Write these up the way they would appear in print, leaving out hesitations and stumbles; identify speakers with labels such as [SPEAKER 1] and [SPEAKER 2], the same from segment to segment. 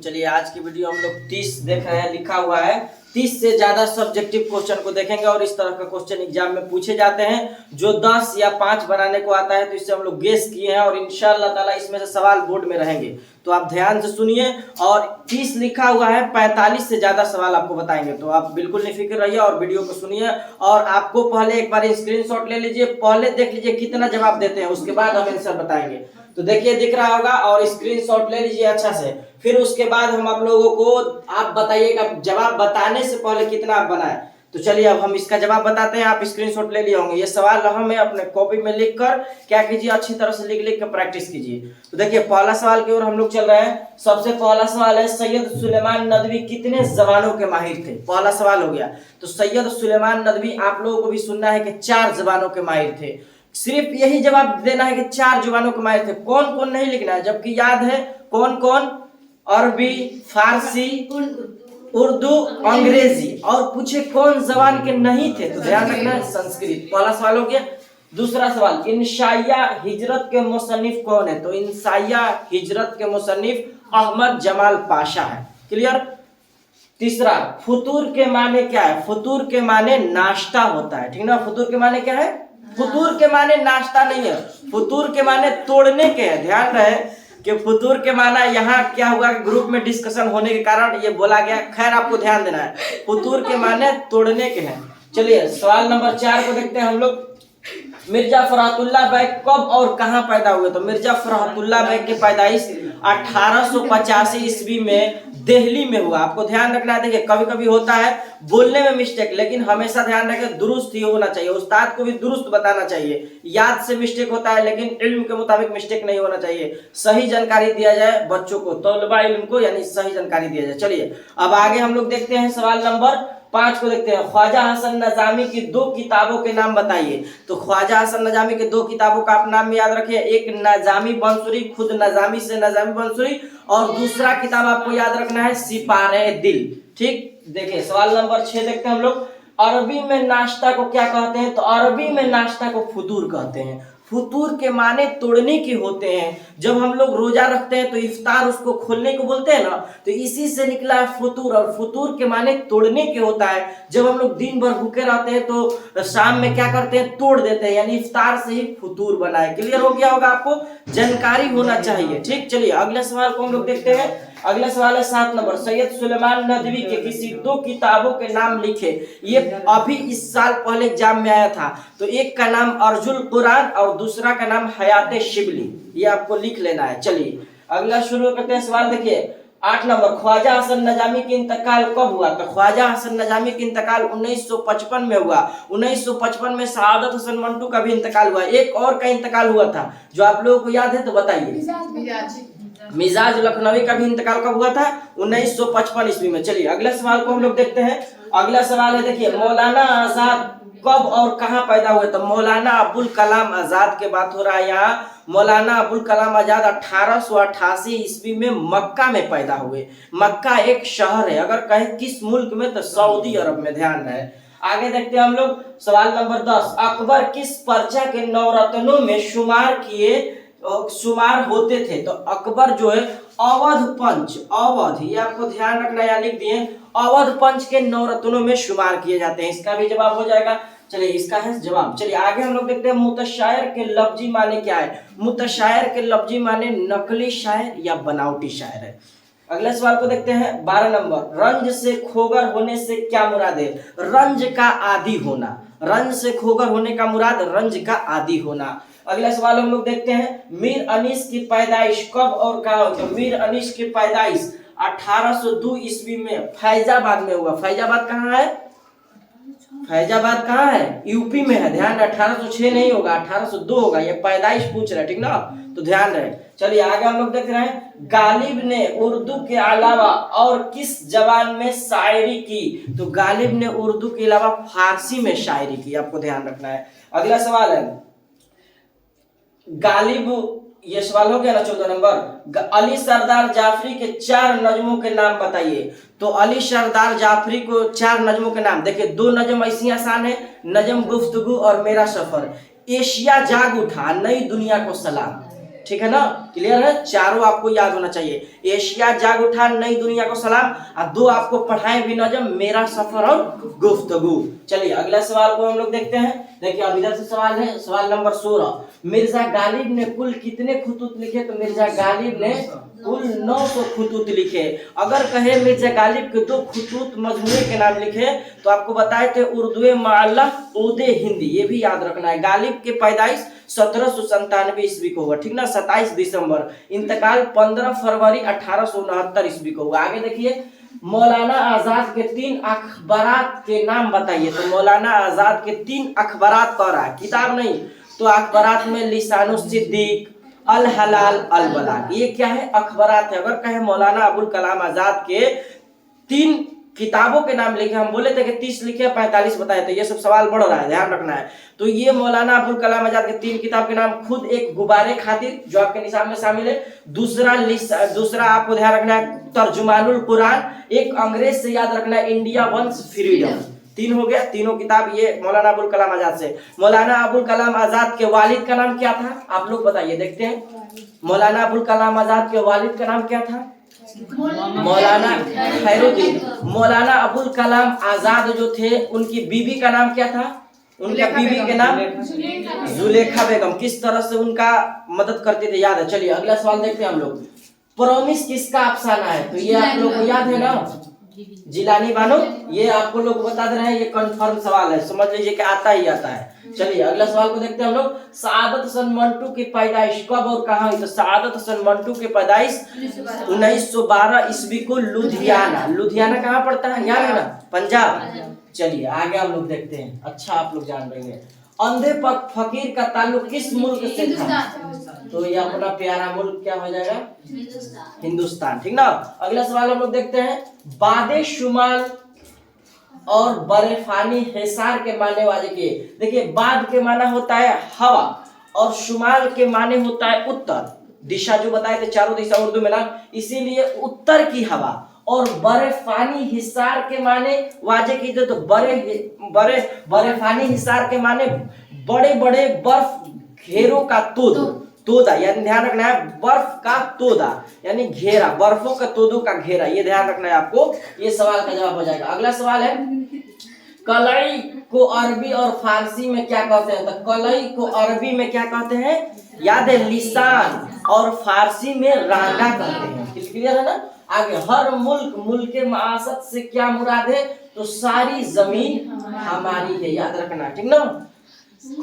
[SPEAKER 1] चलिए आज की वीडियो हम लोग 30 देख रहे हैं, लिखा हुआ है 30 से ज्यादा सब्जेक्टिव क्वेश्चन को देखेंगे और इस तरह का क्वेश्चन एग्जाम में पूछे जाते हैं जो 10 या 5 बनाने को आता है। तो इससे हम लोग गेस किए हैं और इंशाअल्लाह ताला इसमें से सवाल बोर्ड में रहेंगे, तो आप ध्यान से सुनिए। और 30 लिखा हुआ है, 45 से ज्यादा सवाल आपको बताएंगे, तो आप बिल्कुल निफिक्र रहिए और वीडियो को सुनिए। और आपको पहले एक बार स्क्रीनशॉट ले लीजिए, पहले देख लीजिए कितना जवाब देते हैं, उसके बाद हम आंसर बताएंगे। तो देखिए दिख रहा होगा और स्क्रीनशॉट ले लीजिए अच्छा से। फिर उसके बाद हम आप लोगों को आप बताइएगा जवाब बताने से पहले कितना आप बनाए। तो चलिए अब हम इसका जवाब बताते हैं। आप स्क्रीनशॉट ले लिए होंगे, ये सवाल हमें अपने कॉपी में लिखकर क्या कीजिए, अच्छी तरह से लिख कर प्रैक्टिस कीजिए। तो देखिए पहला सवाल की ओर हम लोग चल रहे हैं। सबसे पहला सवाल है, सैयद सुलेमान नदवी कितने जबानों के माहिर थे? पहला सवाल हो गया। तो सैयद सुलेमान नदवी आप लोगों को भी सुनना है कि 4 जबानों के माहिर थे। सिर्फ यही जवाब देना है कि 4 जुबानों के माहिर थे, कौन कौन नहीं लिखना है, जबकि याद है कौन कौन, अरबी, फारसी, उर्दू, अंग्रेजी। और पूछे कौन जबान के नहीं थे, तो ध्यान रखना है संस्कृत। पहला सवाल हो गया। दूसरा सवाल, इंशाइया हिजरत के मुसन्निफ कौन है? तो इंशाइया हिजरत के मुसन्निफ अहमद जमाल पाशा है। क्लियर। तीसरा, फुतूर के माने क्या है? फुतूर के माने नाश्ता होता है, ठीक ना। फुतूर के माने क्या है? फुतूर के माने नाश्ता नहीं है, फुतूर के माने तोड़ने के है। ध्यान रहे कि फुतूर के माना यहाँ क्या हुआ कि ग्रुप में डिस्कशन होने के कारण ये बोला गया, खैर आपको ध्यान देना है, फुतूर के माने तोड़ने के हैं। चलिए सवाल नंबर 4 को देखते हैं हम लोग। मिर्जा फरहतुल्लाह बैग कब और कहां पैदा हुए? तो मिर्जा फरहतुल्लाह बैग की पैदाइश 1885 ईस्वी में दिल्ली में हुआ। आपको ध्यान रखना है। देखिए कभी कभी होता है बोलने में मिस्टेक, लेकिन हमेशा ध्यान रखें दुरुस्त ही होना चाहिए। उस्ताद को भी दुरुस्त बताना चाहिए। याद से मिस्टेक होता है लेकिन इल्म के मुताबिक मिस्टेक नहीं होना चाहिए। सही जानकारी दिया जाए बच्चों को, तलबा इल्म को, यानी सही जानकारी दिया जाए। चलिए अब आगे हम लोग देखते हैं सवाल नंबर 5 को देखते हैं। ख्वाजा हसन नजामी की 2 किताबों के नाम बताइए। तो ख्वाजा हसन नजामी के 2 किताबों का आप नाम याद रखिए। एक नजामी बंसुरी, खुद नजामी से नजामी बंसुरी, और दूसरा किताब आपको याद रखना है सिपारे दिल। ठीक। देखिए सवाल नंबर 6 देखते हैं हम लोग। अरबी में नाश्ता को क्या कहते हैं? तो अरबी में नाश्ता को फुतूर कहते हैं। फुतूर के माने तोड़ने के होते हैं। जब हम लोग रोजा रखते हैं तो इफ्तार उसको खोलने को बोलते हैं ना, तो इसी से निकला है फुतूर। और फुतूर के माने तोड़ने के होता है। जब हम लोग दिन भर भूखे रहते हैं तो शाम में क्या करते हैं, तोड़ देते हैं, यानी इफ्तार से ही फुतूर बना है। क्लियर हो गया होगा, आपको जानकारी होना चाहिए। ठीक। चलिए अगले सवाल को हम लोग देखते हैं। अगला सवाल है 7 नंबर। सैयद सुलेमान नदवी के किसी 2 किताबों के नाम लिखे। ये अभी इस साल पहले एग्जाम में आया था। तो एक का नाम अर्जुल कुरान और दूसरा का नाम हयात शिबली, ये आपको लिख लेना है। चलिए अगला शुरू करते हैं सवाल। देखिए 8 नंबर, ख्वाजा हसन नजामी की इंतकाल कब हुआ? तो ख्वाजा हसन नजामी की इंतकाल 1955 में हुआ। 1955 में शहादत हसन मंटू का भी इंतकाल हुआ। एक और का इंतकाल हुआ था जो आप लोगों को याद है तो बताइए। मिजाज लखनवी का भी इंतकाल कब हुआ था? 1955 ईस्वी में। चलिए अगला सवाल को हम लोग देखते हैं। अगला सवाल है, देखिए मौलाना आजाद कब और कहां पैदा हुए? तो मौलाना अबुल कलाम आजाद के बात हो रहा है यहाँ। मौलाना अबुल कलाम आजाद 1888 ईस्वी में मक्का में पैदा हुए। मक्का एक शहर है, अगर कहें किस मुल्क में तो सऊदी अरब में। ध्यान रहे। आगे देखते हैं हम लोग सवाल नंबर 10। अकबर किस पर्चा के नवरत्नों में शुमार होते थे? तो अकबर जो है अवध पंच, अवध, ये आपको ध्यान रखना है, लिख दिए, अवध पंच के नवरत्नों में शुमार किए जाते हैं। इसका भी जवाब हो जाएगा। चलिए इसका है जवाब। चलिए आगे हम लोग देखते हैं मुतशायर के लफ्जी माने क्या है? मुतशायर के लफ्जी माने नकली शायर या बनावटी शायर है। अगले सवाल को देखते हैं 12 नंबर। रंज से खोगर होने से क्या मुराद है? रंज का आदी होना। रंज से खोगर होने का मुराद रंज का आदी होना। अगला सवाल हम लोग देखते हैं। मीर अनीस की पैदाइश कब और कहां हुई? तो मीर अनीस की पैदाइश 1802 ईस्वी में फैजाबाद में हुआ। फैजाबाद कहाँ है? फैजाबाद कहाँ है? यूपी में है। ध्यान रहे, 1806 नहीं होगा, 1802 होगा। ये पैदाइश पूछ रहे, ठीक ना, तो ध्यान रहे। चलिए आगे हम लोग देख रहे हैं। गालिब ने उर्दू के अलावा और किस जबान में शायरी की? तो गालिब ने उर्दू के अलावा फारसी में शायरी की, आपको ध्यान रखना है। अगला सवाल है गालिब, ये सवाल हो गया ना 14 नंबर। अली सरदार जाफरी के 4 नजमों के नाम बताइए। तो अली सरदार जाफरी को 4 नजमों के नाम, देखिए 2 नजम ऐसी आसान है, नजम गुफ्तगू और मेरा सफर। एशिया जाग उठा, नई दुनिया को सलाम, ठीक है ना, क्लियर है, चारों आपको याद होना चाहिए। एशिया जाग उठा, नई दुनिया को सलाम, और 2 आपको पढ़ाए भी नजम, मेरा सफर और गुफ्तगू। चलिए अगला सवाल को हम लोग देखते हैं। देखिए अब इधर से सवाल है, सवाल नंबर 16, मिर्जा गालिब ने कुल कितने खुतूत लिखे? तो मिर्जा गालिब ने कुल 900 खुतूत लिखे। अगर कहे मिर्जा गालिब के 2 खुतूत मजमूए के नाम लिखे तो आपको बताए थे उर्दू माला, उर्दू हिंदी, ये भी याद रखना है। गालिब के पैदाइश 1797 ईस्वी को हुआ, ठीक ना, 27 दिसंबर, इंतकाल 15 फरवरी 1869 ईस्वी को हुआ। आगे देखिए, मौलाना आजाद के 3 अखबारात के नाम बताइए। तो मौलाना आजाद के 3 अखबारात कह रहा है, किताब नहीं, तो अखबारात में लिसानुस सिद्दीक, अल हलाल, अल बलाग, ये क्या है? अखबारात है। अगर कहे मौलाना अबुल कलाम आजाद के 3 किताबों के नाम लिखे, हम बोले थे कि 30 लिखे 45 बताए थे, ये सब सवाल बढ़ रहा है, ध्यान रखना है। तो ये मौलाना अबुल कलाम आजाद के 3 किताब के नाम, खुद एक गुब्बारे खातिर जो आपके निशान में शामिल है, दूसरा आपको ध्यान रखना है तर्जुमानुल कुरान, एक अंग्रेज से याद रखना है इंडिया वंस फ्रीडम। 3 हो गया, तीनों किताब ये मौलाना अबुल कलाम आजाद से। मौलाना अबुल कलाम आजाद के वालिद का नाम क्या था? आप लोग बताइए, देखते हैं। मौलाना अबुल कलाम आजाद के वालिद का नाम क्या था? मौलाना खैरुद्दीन। मौलाना अबुल कलाम आजाद जो थे, उनकी बीबी का नाम क्या था? उनका बीबी के नाम जुलेखा बेगम। किस तरह से उनका मदद करते थे, याद है। चलिए अगला सवाल देखते हैं हम लोग। प्रोमिस किसका अफसाना है? तो ये आप लोग को याद है ना, जिलानी बानो, ये आपको लोग बता दे रहे हैं, ये कंफर्म सवाल है, समझ लीजिए कि आता ही आता है। चलिए अगला सवाल को देखते हैं हम लोग। सआदत हसन मंटू की पैदाइश कब और कहाँ हुई? तो सआदत हसन मंटू की पैदाइश 1912 ईस्वी को लुधियाना। लुधियाना कहाँ पड़ता है, याद है ना, पंजाब। चलिए आगे हम लोग देखते हैं, अच्छा आप लोग जान रहे हैं। अंधे फकीर का ताल्लुक किस मुल्क से था? तो ये अपना प्यारा मुल्क क्या हो जाएगा? हिंदुस्तान, ठीक ना। अगला सवाल हम लोग देखते हैं। बादे शुमाल और बरेफानी हिसार के माने वाले के, देखिए बाद के माना होता है हवा और शुमाल के माने होता है उत्तर दिशा, जो बताए थे चारों दिशा उर्दू में ना, इसीलिए उत्तर की हवा। और बरेफानी हिसार के माने वाजे कीजिए, तो बरेफानी हिसार के माने बड़े बड़े बर्फ घेरों का तोदा, यानी ध्यान रखना है बर्फ का तोदा यानी घेरा, बर्फों का तोदों का घेरा, ये ध्यान रखना है आपको। ये सवाल का जवाब हो जाएगा। अगला सवाल है, कलई को अरबी और फारसी में क्या कहते हैं? तो कलई को अरबी में क्या कहते हैं, याद है, लिसान, और फारसी में रांगा कहते हैं। क्लियर है ना। आगे, हर मुल्क के मासत से क्या मुराद है? तो सारी जमीन हमारी है, याद रखना, ठीक ना।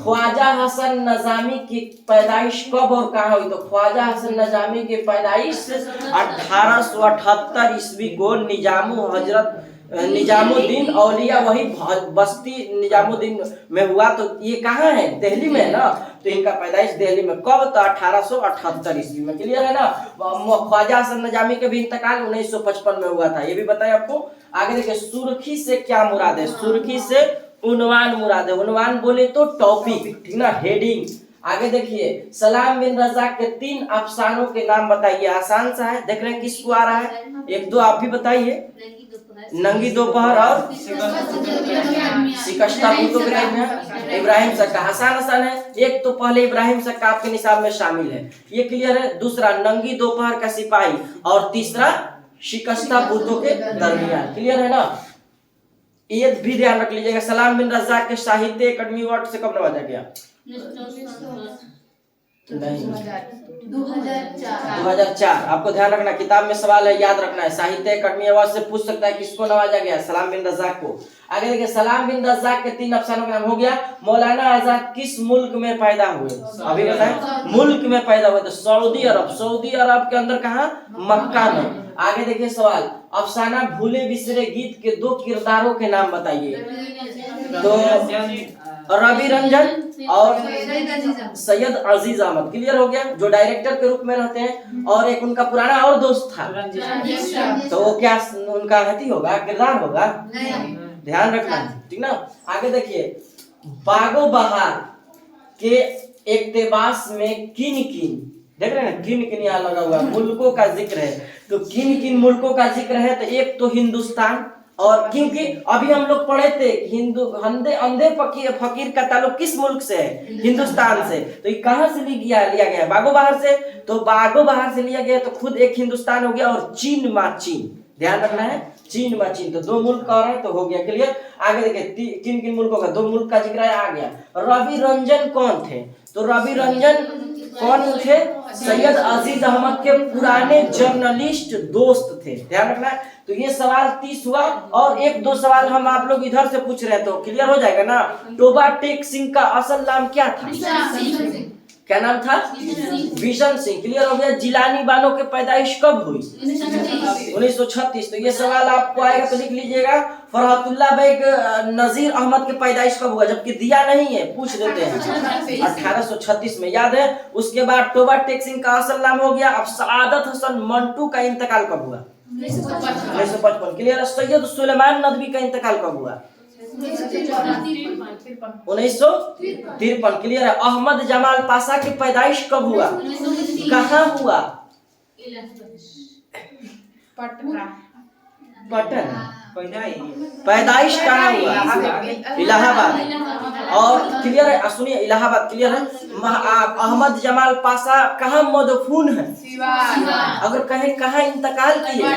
[SPEAKER 1] ख्वाजा हसन नजामी की पैदाइश कब और कहाँ हुई? तो ख्वाजा हसन नजामी की पैदाइश 1878 ईस्वी को निजामुद्दीन औलिया वही बस्ती निजामुद्दीन में हुआ। तो ये कहाँ है? दिल्ली में है ना। तो इनका पैदाइश दिल्ली में कब? तो 1878 ईस्वी में। क्लियर है ना। ख्वाजा हसन नजामी का भी इंतकाल 1955 में हुआ था, ये भी बताया आपको। आगे देखिए, सुर्खी से क्या मुराद है? सुर्खी से उन्वान मुराद है। उन्वान बोले तो टॉपिक, ठीक ना, हेडिंग। आगे देखिए, सलाम बिन रज़ाक के 3 अफसानों के नाम बताइए। आसान सा है, देख रहे हैं किसको आ रहा है, 1-2 आप भी बताइए। नंगी दोपहर और शिकस्ता भूतों के टाइम है इब्राहिम सक्का। आसान है। एक तो पहले इब्राहिम सक्का आपके निसाब में शामिल है, ये क्लियर है। दूसरा नंगी दोपहर का सिपाही, और तीसरा शिकस्ता भूतों के दरमियान। क्लियर है ना। ये भी ध्यान रख लीजिएगा। सलाम बिन रज़ाक के साहित्य अकादमी अवार्ड से कब नवाजा गया? 2004। आपको ध्यान रखना, किताब में सवाल है, याद रखना है। साहित्य अकादमी अवार्ड से पूछ सकता है किसको नवाजा गया? सलाम बिन रज़ाक को। आगे देखिए, सलाम बिन रज़ाक के 3 अफसानों का नाम हो गया। मौलाना आजाद किस मुल्क में पैदा हुए? अभी बताएं, मुल्क में पैदा हुए तो सऊदी अरब। सऊदी अरब के अंदर कहाँ? मक्का में। आगे देखिए सवाल, अफसाना भूले बिसरे गीत के 2 किरदारों के नाम बताइए। तो रवि रंजन और सैयद अजीज अहमद। क्लियर हो गया, जो डायरेक्टर के रूप में रहते हैं। और एक उनका पुराना और दोस्त था, तो वो क्या उनका हती होगा, किरदार होगा, ध्यान रखना, ठीक ना। आगे देखिए, बागो बहार के इक्तिबास में किन किन, देख रहे हैं ना, किन किन यहाँ लगा हुआ मुल्कों का जिक्र है। तो किन किन मुल्कों का जिक्र है? तो एक तो हिंदुस्तान, और क्योंकि अभी हम लोग पढ़े थे हिंदू अंधे फकीर का ताल्लुक किस मुल्क से है? हिंदुस्तान से। तो ये कहाँ से लिया गया? बागो बहार से। तो बागो बहार से लिया गया तो खुद एक हिंदुस्तान हो गया और चीन माँ चीन, ध्यान रखना है, चीन माँ चीन। तो 2 मुल्क और है तो हो गया क्लियर। आगे देखिए किन किन मुल्कों का 2 मुल्क का जिक्र है, आ गया। रवि रंजन कौन थे? तो रवि रंजन कौन थे? सैयद अजीज अहमद के पुराने जर्नलिस्ट दोस्त थे, ध्यान रखना है। तो ये सवाल 30 हुआ और 1-2 सवाल हम आप लोग इधर से पूछ रहे हैं तो क्लियर हो जाएगा ना। टोबा टेक सिंह का असल नाम क्या था? क्या नाम था? बिशन सिंह, क्लियर हो गया। जिलानी बानो की पैदाइश कब हुई? 1936। तो ये सवाल आपको आएगा तो लिख लीजिएगा। फरहतुल्लाह बेग नजीर अहमद की पैदाइश कब हुआ? जबकि दिया नहीं है, पूछ देते हैं। 1836 में, याद है। उसके बाद टोबा टेक सिंह का असल नाम हो गया। अब सआदत हसन मंटू का इंतकाल कब हुआ? 1955, क्लियर। सैयद सुलेमान नदवी का इंतकाल कब हुआ? 1953, क्लियर है। अहमद जमाल पाशा की पैदाइश कब हुआ? कहाँ हुआ? पटना। पैदाइश कहाँ हुआ? इलाहाबाद। और क्लियर है, सुनिए, इलाहाबाद, क्लियर है। अहमद जमाल पाशा कहाँ मदफून है? अगर कहें कहाँ इंतकाल किए?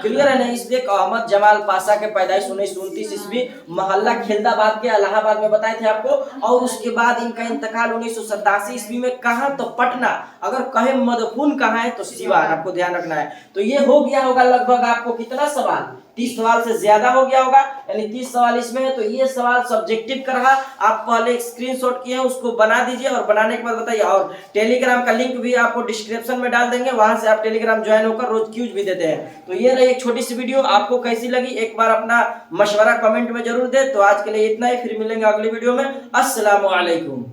[SPEAKER 1] क्लियर है ना। इसलिए अहमद जमाल पाशा के पैदाइश 1929 ईस्वी मोहल्ला खिलदाबाद के इलाहाबाद में बताए थे आपको। और उसके बाद इनका इंतकाल 1987 ईस्वी में, कहाँ? तो पटना। अगर कहे मदफून कहाँ है? तो सिवान, आपको ध्यान रखना है। तो ये हो गया होगा लगभग आपको कितना सवाल? 30 सवाल से ज्यादा हो गया होगा, यानी 30 सवाल इसमें है। तो ये सवाल सब्जेक्टिव का रहा। आप पहले एक स्क्रीनशॉट किए हैं, उसको बना दीजिए और बनाने के बाद बताइए। और टेलीग्राम का लिंक भी आपको डिस्क्रिप्शन में डाल देंगे, वहां से आप टेलीग्राम ज्वाइन होकर रोज क्यूज भी देते हैं। तो ये रही एक छोटी सी वीडियो, आपको कैसी लगी एक बार अपना मशवरा कमेंट में जरूर दे। तो आज के लिए इतना ही, फिर मिलेंगे अगली वीडियो में। अस्सलाम वालेकुम।